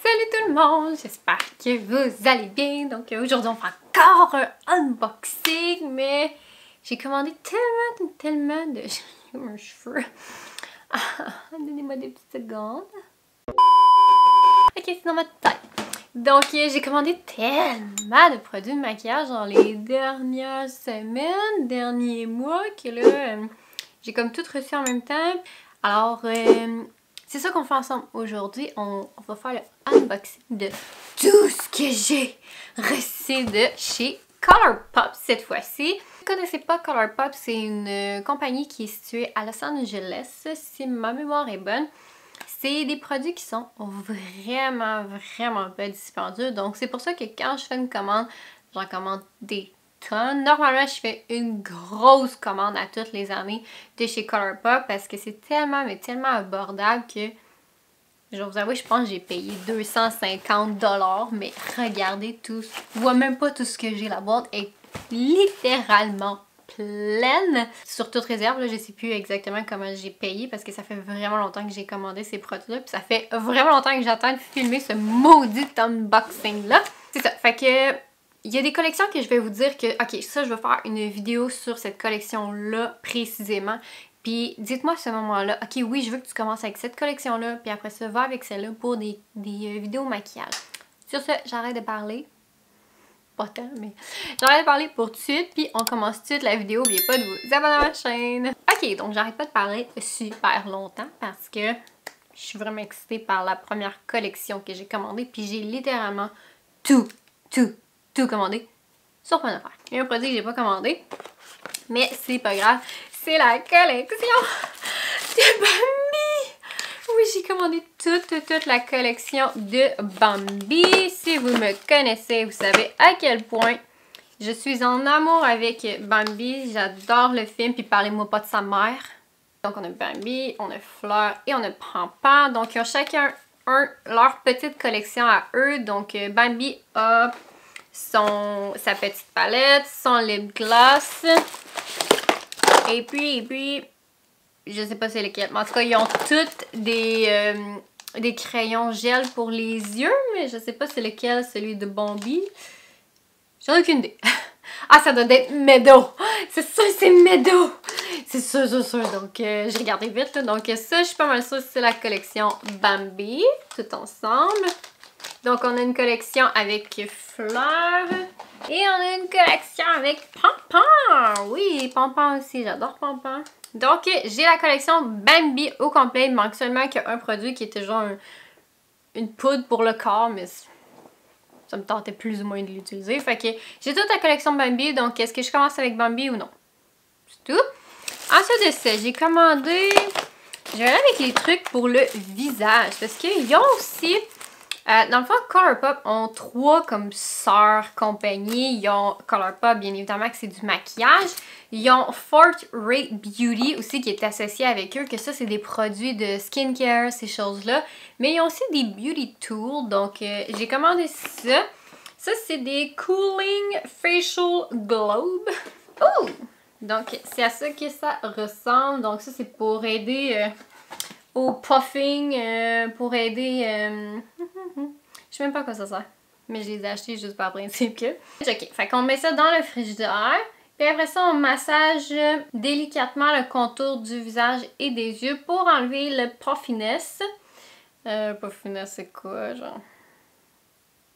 Salut tout le monde, j'espère que vous allez bien. Donc aujourd'hui on fait encore un unboxing, mais j'ai commandé tellement de... J'ai mes cheveux. Donnez-moi des petites secondes. Ok, c'est dans ma tête. Donc j'ai commandé tellement de produits de maquillage dans les dernières semaines, derniers mois, que là j'ai comme tout reçu en même temps. Alors c'est ça qu'on fait ensemble aujourd'hui. On va faire le unboxing de tout ce que j'ai reçu de chez Colourpop cette fois-ci. Si vous ne connaissez pas Colourpop, c'est une compagnie qui est située à Los Angeles, si ma mémoire est bonne. C'est des produits qui sont vraiment pas dispendieux. Donc c'est pour ça que quand je fais une commande, j'en commande des tonnes. Normalement, je fais une grosse commande à toutes les années de chez Colourpop parce que c'est tellement abordable que je vais vous avouer, je pense que j'ai payé 250 $, mais regardez tout, je vois même pas tout ce que j'ai. La boîte est littéralement pleine. Sur toute réserve, là, je sais plus exactement comment j'ai payé parce que ça fait vraiment longtemps que j'ai commandé ces produits-là. Puis ça fait vraiment longtemps que j'attends de filmer ce maudit unboxing-là. C'est ça, fait que il y a des collections que je vais vous dire que, ok, ça je vais faire une vidéo sur cette collection-là précisément. Puis dites-moi à ce moment-là, ok oui, je veux que tu commences avec cette collection-là, puis après ça, va avec celle-là pour des vidéos maquillage. Sur ce, j'arrête de parler. Pas tant, mais j'arrête de parler pour tout de suite, puis on commence tout de suite la vidéo. N'oubliez pas de vous abonner à ma chaîne. Ok, donc j'arrête pas de parler super longtemps parce que je suis vraiment excitée par la première collection que j'ai commandée, puis j'ai littéralement tout commandé sur Point d'affaires. Il y a un produit que j'ai pas commandé, mais c'est pas grave, c'est la collection de Bambi! Oui, j'ai commandé toute la collection de Bambi. Si vous me connaissez, vous savez à quel point je suis en amour avec Bambi. J'adore le film, puis parlez-moi pas de sa mère. Donc on a Bambi, on a Fleur et on a Pampan. Donc ils ont chacun leur petite collection à eux. Donc Bambi a sa petite palette, son lip gloss. Et puis, je sais pas c'est lequel, mais en tout cas, ils ont toutes des crayons gel pour les yeux, mais je sais pas c'est lequel, celui de Bambi. J'en ai aucune idée. Ah, ça doit être Meadow! C'est sûr, c'est Meadow! C'est sûr. Donc, j'ai regardé vite, là. Donc, ça, je suis pas mal sûre que c'est la collection Bambi, tout ensemble. Donc, on a une collection avec Fleur. Et on a une collection avec Pampan. Oui, Pampan aussi. J'adore Pampan. Donc, j'ai la collection Bambi au complet. Il manque seulement qu'un produit qui était genre une poudre pour le corps, mais ça me tentait plus ou moins de l'utiliser. Fait que j'ai toute la collection Bambi. Donc, est-ce que je commence avec Bambi ou non? C'est tout. Ensuite de ça, j'ai commandé... Je vais aller avec les trucs pour le visage. Parce qu'ils ont aussi... dans le fond, Colourpop ont trois comme sœurs compagnies. Ils ont Colourpop, bien évidemment, que c'est du maquillage. Ils ont Fort Rate Beauty aussi qui est associé avec eux, que ça, c'est des produits de skincare, ces choses-là. Mais ils ont aussi des beauty tools. Donc, j'ai commandé ça. Ça, c'est des Cooling Facial Globe. Oh! Donc, c'est à ça que ça ressemble. Donc, ça, c'est pour aider... au puffing, pour aider... je sais même pas à quoi ça sert. Mais je les ai achetés juste par principe que... Ok, fait qu'on met ça dans le frigidaire. Puis après ça, on massage délicatement le contour du visage et des yeux pour enlever le puffiness. Puffiness, c'est quoi, genre?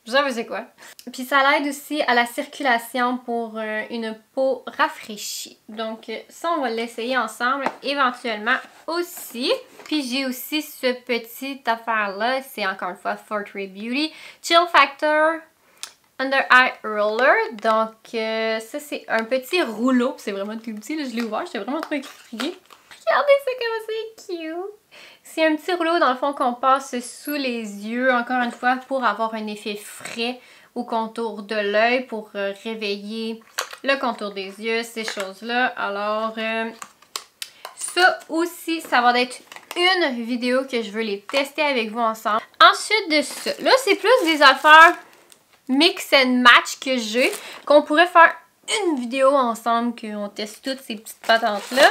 Je sais c'est quoi. Puis ça l'aide aussi à la circulation pour une peau rafraîchie. Donc ça, on va l'essayer ensemble éventuellement aussi. Puis j'ai aussi ce petit affaire-là. C'est encore une fois Fort Rate Beauty. Chill Factor Under Eye Roller. Donc ça, c'est un petit rouleau. C'est vraiment tout petit. Là, je l'ai ouvert. J'étais vraiment trop effrayée. Regardez ça comme c'est cute! C'est un petit rouleau dans le fond qu'on passe sous les yeux, encore une fois, pour avoir un effet frais au contour de l'œil, pour réveiller le contour des yeux, ces choses-là. Alors, ça aussi, ça va être une vidéo que je veux les tester avec vous ensemble. Ensuite de ça, là, c'est plus des affaires mix and match que j'ai, qu'on pourrait faire une vidéo ensemble, qu'on teste toutes ces petites patentes-là.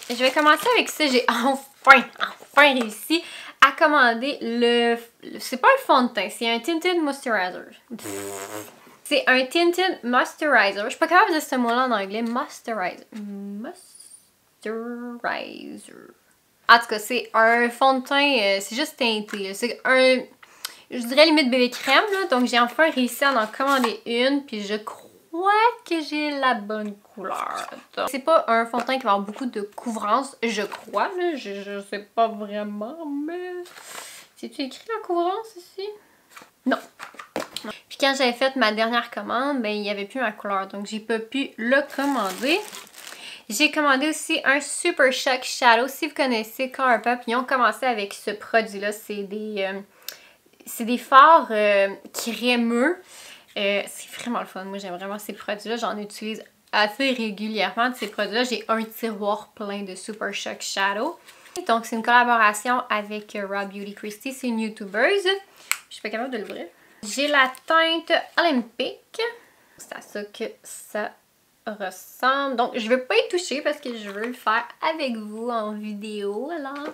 Je vais commencer avec ça. J'ai enfin réussi à commander le... C'est pas un fond de teint, c'est un Tinted Moisturizer. C'est un Tinted Moisturizer. Je suis pas capable de dire ce mot-là en anglais. Moisturizer. Moisturizer. En tout cas, c'est un fond de teint, c'est juste teinté. C'est un... Je dirais limite bébé crème, là. Donc, j'ai enfin réussi à en commander une. Puis, je crois que j'ai la bonne couleur. C'est pas un fond de teint qui va avoir beaucoup de couvrance, je crois. Là. Je sais pas vraiment, mais... C'est-tu écrit la couvrance ici? Non. Puis, quand j'avais fait ma dernière commande, ben, il n'y avait plus ma couleur. Donc, j'ai pas pu le commander. J'ai commandé aussi un Super Shock Shadow. Si vous connaissez Colourpop, ils ont commencé avec ce produit-là. C'est des fards crémeux. C'est vraiment le fun. Moi, j'aime vraiment ces produits-là. J'en utilise assez régulièrement de ces produits-là. J'ai un tiroir plein de Super Shock Shadow. Donc, c'est une collaboration avec Raw Beauty Christie. C'est une YouTubeuse. Je suis pas capable de l'ouvrir. J'ai la teinte Olympique. C'est à ça que ça ressemble. Donc, je ne vais pas y toucher parce que je veux le faire avec vous en vidéo. Alors,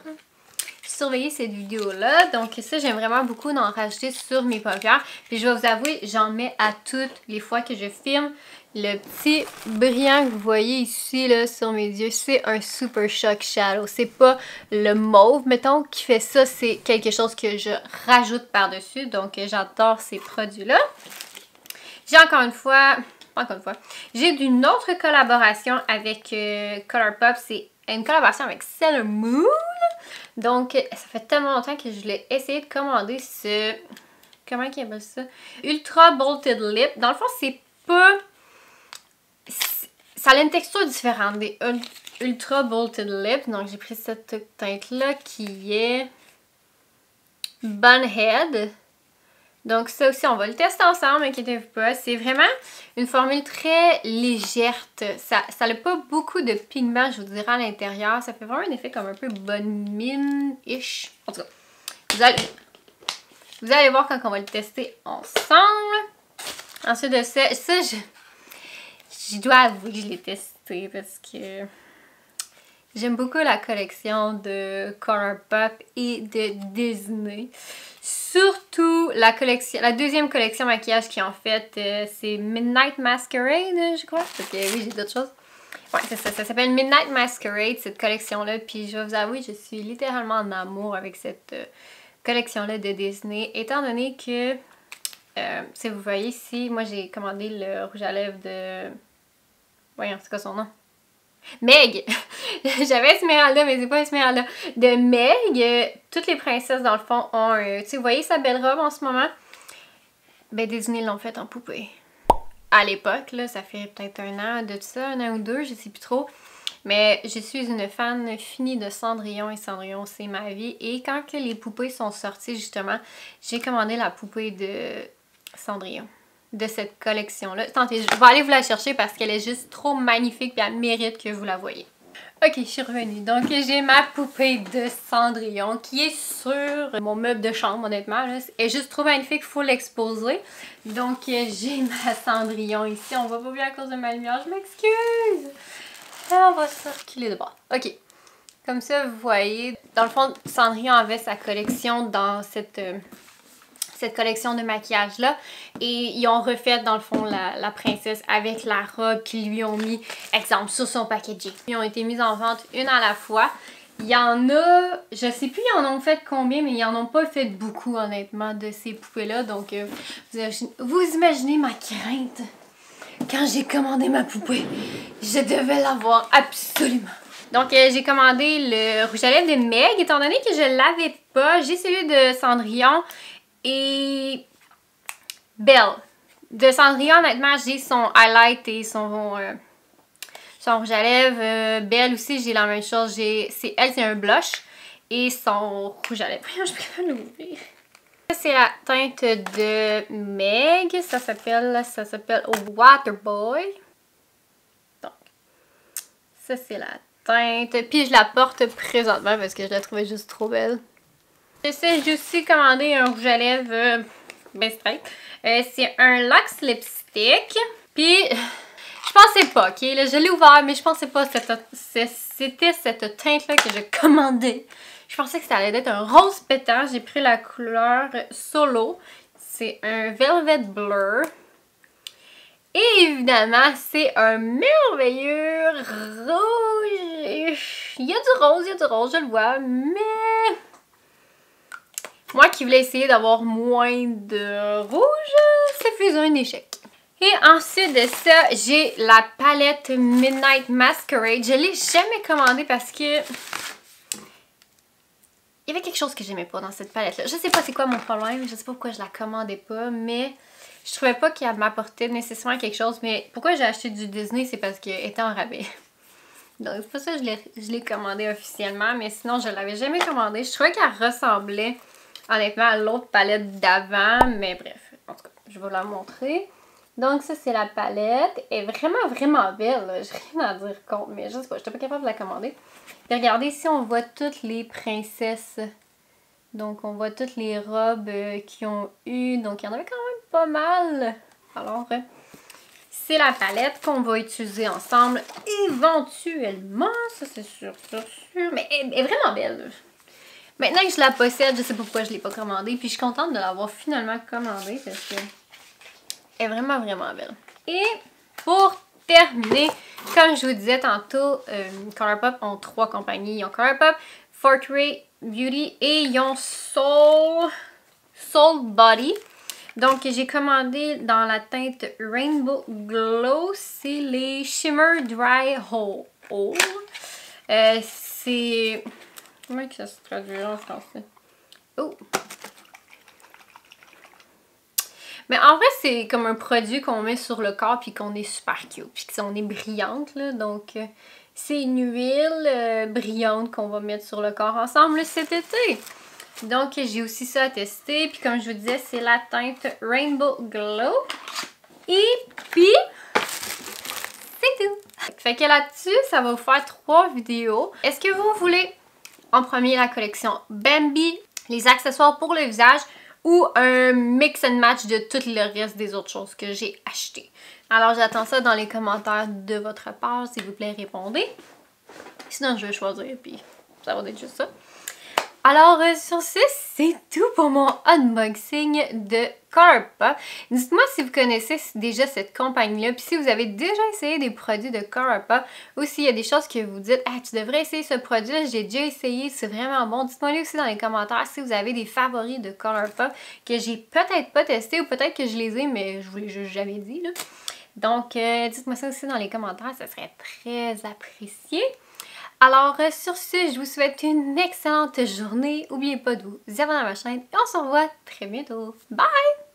surveillez cette vidéo-là. Donc, ça, j'aime vraiment beaucoup d'en rajouter sur mes paupières. Puis, je vais vous avouer, j'en mets à toutes les fois que je filme. Le petit brillant que vous voyez ici, là, sur mes yeux, c'est un Super Shock Shadow. C'est pas le mauve, mettons, qui fait ça. C'est quelque chose que je rajoute par-dessus. Donc, j'adore ces produits-là. J'ai encore une fois... J'ai une autre collaboration avec Colourpop. C'est une collaboration avec Sailor Moon. Donc, ça fait tellement longtemps que je l'ai essayé de commander ce... Comment ils appellent ça? Ultra Bolted Lip. Dans le fond, c'est pas... Ça a une texture différente des Ultra Bolted Lip. Donc, j'ai pris cette teinte-là qui est... Bunhead. Donc ça aussi, on va le tester ensemble, inquiétez-vous pas. C'est vraiment une formule très légère. Ça n'a pas beaucoup de pigments, je vous dirais, à l'intérieur. Ça fait vraiment un effet comme un peu bonne mine-ish. En tout cas, vous allez voir quand on va le tester ensemble. Ensuite de ça, je dois avouer que je l'ai testé parce que j'aime beaucoup la collection de Colourpop et de Disney. Surtout la deuxième collection maquillage qui en fait, c'est Midnight Masquerade, je crois. Parce que oui, j'ai d'autres choses. Ouais, c'est ça. Ça s'appelle Midnight Masquerade, cette collection-là. Puis je vais vous avouer, je suis littéralement en amour avec cette collection-là de Disney. Étant donné que, si vous voyez ici, moi j'ai commandé le rouge à lèvres de... Voyons, c'est quoi son nom? Meg! J'avais Esmeralda, mais c'est pas Esmeralda. De Meg, toutes les princesses, dans le fond, ont un... Tu sais, vous voyez sa belle robe en ce moment? Ben, Disney l'ont faite en poupée. À l'époque, là, ça fait peut-être un an de ça, un an ou deux, je sais plus trop. Mais je suis une fan finie de Cendrillon et Cendrillon, c'est ma vie. Et quand que les poupées sont sorties, justement, j'ai commandé la poupée de Cendrillon. De cette collection-là. Attendez, je vais aller vous la chercher parce qu'elle est juste trop magnifique et elle mérite que vous la voyez. Ok, je suis revenue. Donc, j'ai ma poupée de Cendrillon qui est sur mon meuble de chambre, honnêtement. Là. Elle est juste trop magnifique, il faut l'exposer. Donc, j'ai ma Cendrillon ici. On voit pas bien à cause de ma lumière, je m'excuse. On va circuler de bord. Ok. Comme ça, vous voyez, dans le fond, Cendrillon avait sa collection dans cette collection de maquillage là et ils ont refait dans le fond la princesse avec la robe qu'ils lui ont mis, exemple, sur son packaging. Ils ont été mis en vente une à la fois. Il y en a, je sais plus ils en ont fait combien, mais ils en ont pas fait beaucoup honnêtement de ces poupées là, donc vous imaginez ma crainte quand j'ai commandé ma poupée. Je devais l'avoir absolument. Donc, j'ai commandé le rouge à lèvres de Meg, étant donné que je l'avais pas. J'ai celui de Cendrillon et Belle. De Cendrillon, honnêtement, j'ai son highlight et son rouge à lèvres. Belle aussi, j'ai la même chose. C'est un blush et son rouge à lèvres. Je peux pas l'ouvrir. C'est la teinte de Meg. Ça s'appelle Waterboy. Donc, ça c'est la teinte. Puis je la porte présentement parce que je la trouvais juste trop belle. J'ai aussi commandé un rouge à lèvres ben straight. C'est un Luxe Lipstick. Puis, je pensais pas, ok? Là, je l'ai ouvert, mais je pensais pas que c'était cette teinte-là que je commandais. Je pensais que ça allait être un rose pétant. J'ai pris la couleur Solo. C'est un Velvet Blur. Et évidemment, c'est un merveilleux rouge. Il y a du rose, je le vois, mais moi qui voulais essayer d'avoir moins de rouge, ça faisait un échec. Et ensuite de ça, j'ai la palette Midnight Masquerade. Je l'ai jamais commandée parce que il y avait quelque chose que j'aimais pas dans cette palette-là. Je sais pas c'est quoi mon problème, je sais pas pourquoi je la commandais pas, mais je trouvais pas qu'elle m'apportait nécessairement quelque chose. Mais pourquoi j'ai acheté du Disney, c'est parce qu'elle était en rabais. Donc c'est pour ça que je l'ai commandée officiellement, mais sinon je l'avais jamais commandée. Je trouvais qu'elle ressemblait honnêtement à l'autre palette d'avant, mais bref, en tout cas, je vais vous la montrer. Donc ça c'est la palette, elle est vraiment belle, j'ai rien à dire contre, mais je sais pas, j'étais pas capable de la commander. Et regardez, ici on voit toutes les princesses, donc on voit toutes les robes qu'ils ont eues, donc il y en avait quand même pas mal. Alors c'est la palette qu'on va utiliser ensemble éventuellement, ça c'est sûr, mais elle est vraiment belle. Maintenant que je la possède, je sais pas pourquoi je l'ai pas commandée, puis je suis contente de l'avoir finalement commandée parce que elle est vraiment belle. Et pour terminer, comme je vous disais tantôt, Colourpop ont 3 compagnies. Ils ont Colourpop, Forte Beauty et ils ont Soul Body. Donc j'ai commandé dans la teinte Rainbow Glow, c'est les Shimmer Dry Hole. C'est... Comment ça se traduit en français? Oh! Mais en vrai, c'est comme un produit qu'on met sur le corps puis qu'on est super cute. Puis qu'on est brillante, là. Donc, c'est une huile brillante qu'on va mettre sur le corps ensemble cet été. Donc, j'ai aussi ça à tester. Puis comme je vous disais, c'est la teinte Rainbow Glow. Et puis, c'est tout. Fait que là-dessus, ça va vous faire 3 vidéos. Est-ce que vous voulez, en premier, la collection Bambi, les accessoires pour le visage, ou un mix and match de tout le reste des autres choses que j'ai achetées? Alors j'attends ça dans les commentaires de votre part, s'il vous plaît, répondez. Sinon je vais choisir, puis ça va être juste ça. Alors sur ce, c'est tout pour mon unboxing de Colourpop. Dites-moi si vous connaissez déjà cette compagnie-là, puis si vous avez déjà essayé des produits de Colourpop, ou s'il y a des choses que vous dites « Ah, tu devrais essayer ce produit-là, j'ai déjà essayé, c'est vraiment bon ». Dites-moi aussi dans les commentaires si vous avez des favoris de Colourpop que j'ai peut-être pas testé, ou peut-être que je les ai, mais je vous l'ai juste jamais dit, là. Donc, dites-moi ça aussi dans les commentaires, ça serait très apprécié. Alors, sur ce, je vous souhaite une excellente journée. N'oubliez pas de vous abonner à ma chaîne et on se revoit très bientôt. Bye!